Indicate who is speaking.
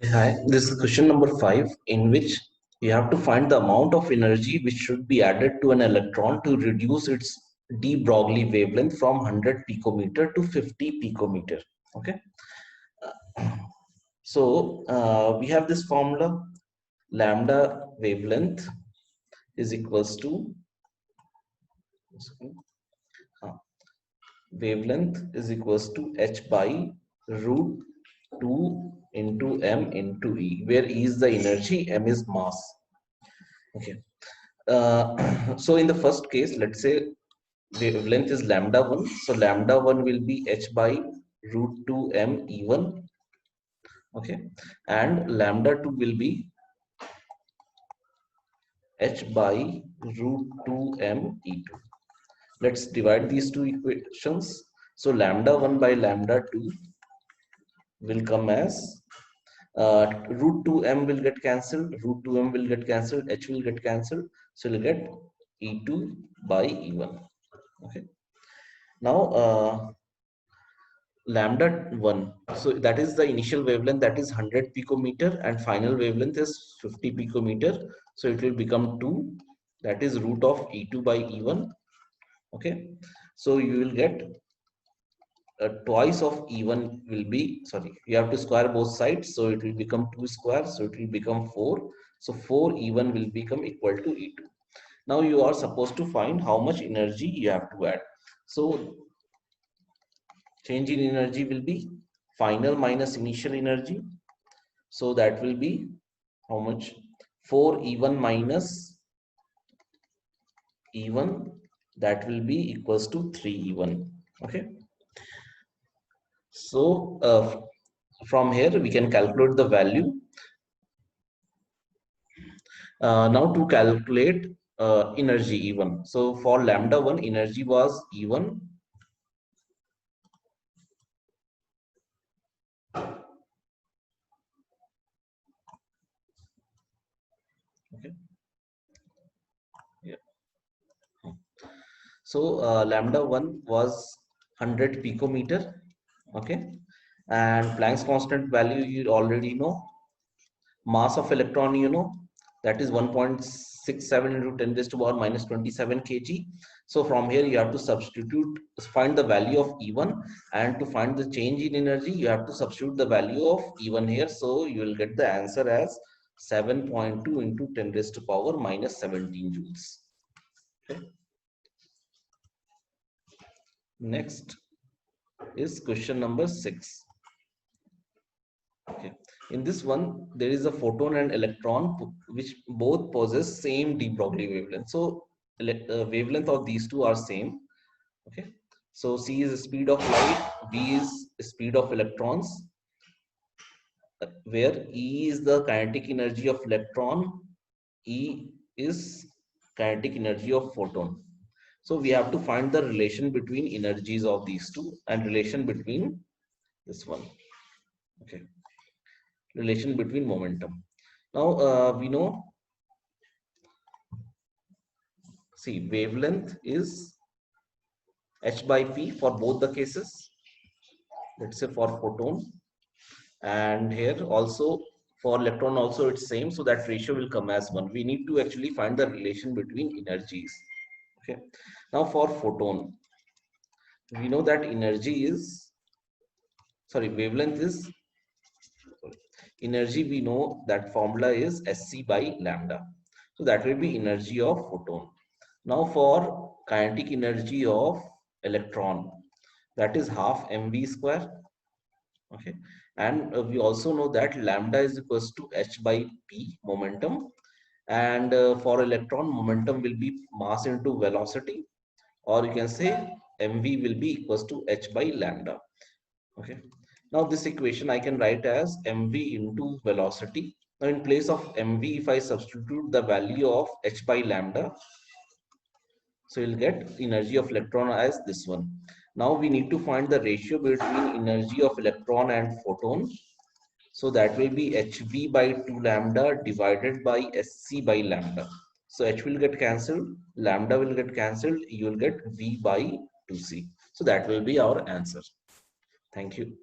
Speaker 1: Hi, this is question number 5, in which you have to find the amount of energy which should be added to an electron to reduce its de Broglie wavelength from 100 picometer to 50 picometer. Okay, so we have this formula: lambda wavelength is equals to h by root 2 into m into E, where E is the energy, m is mass. Okay. So in the first case, let's say wavelength is lambda 1. So lambda 1 will be h by root 2 m E1. Okay. And lambda 2 will be h by root 2 m E2. Let's divide these two equations. So lambda 1 by lambda 2 will come as root 2m will get cancelled, root 2m will get cancelled, h will get cancelled. So you'll get E2 by E1. Okay. Now lambda 1, so that is the initial wavelength, that is 100 picometer, and final wavelength is 50 picometer. So it will become 2, that is root of E2 by E1. Okay, so you will get twice of E1 will be, sorry, you have to square both sides, so it will become 2 square, so it will become 4. So 4 E1 will become equal to E2. Now you are supposed to find how much energy you have to add. So change in energy will be final minus initial energy. So that will be how much? 4 E1 minus E1, that will be equals to 3 E1. Okay. So from here we can calculate the value. Now to calculate energy E1. So for lambda 1, energy was E1. Okay. Yeah. So lambda 1 was 100 picometer. Okay. And Planck's constant value you already know. Mass of electron, you know, that is 1.67 into 10 raised to power minus 27 kg. So from here you have to substitute, find the value of E1, and to find the change in energy you have to substitute the value of E1 here. So you will get the answer as 7.2 into 10 raised to power minus 17 joules. Okay. Next is question number 6. Okay. In this one, there is a photon and electron which both possess same de Broglie wavelength. So wavelength of these two are same. Okay. So C is the speed of light, V is speed of electrons, where E is the kinetic energy of electron, E is kinetic energy of photon. So we have to find the relation between energies of these two and relation between this one. Okay. Relation between momentum. Now we know, see, wavelength is h by p for both the cases. Let's say for photon, and here also for electron also it's same, so that ratio will come as 1. We need to actually find the relation between energies. Okay. Now for photon, we know that energy is, sorry, wavelength is, energy, we know that formula is Sc by lambda. So that will be energy of photon. Now for kinetic energy of electron, that is half mv square. Okay. And we also know that lambda is equals to h by p, momentum. And for electron, momentum will be mass into velocity, or you can say mv will be equals to h by lambda. Okay. Now this equation I can write as mv into velocity. Now in place of mv, if I substitute the value of h by lambda, so you'll get energy of electron as this one. Now we need to find the ratio between energy of electron and photon. So that will be hv by 2 lambda divided by sc by lambda. So h will get cancelled, lambda will get cancelled, you will get v by 2c. So that will be our answer. Thank you.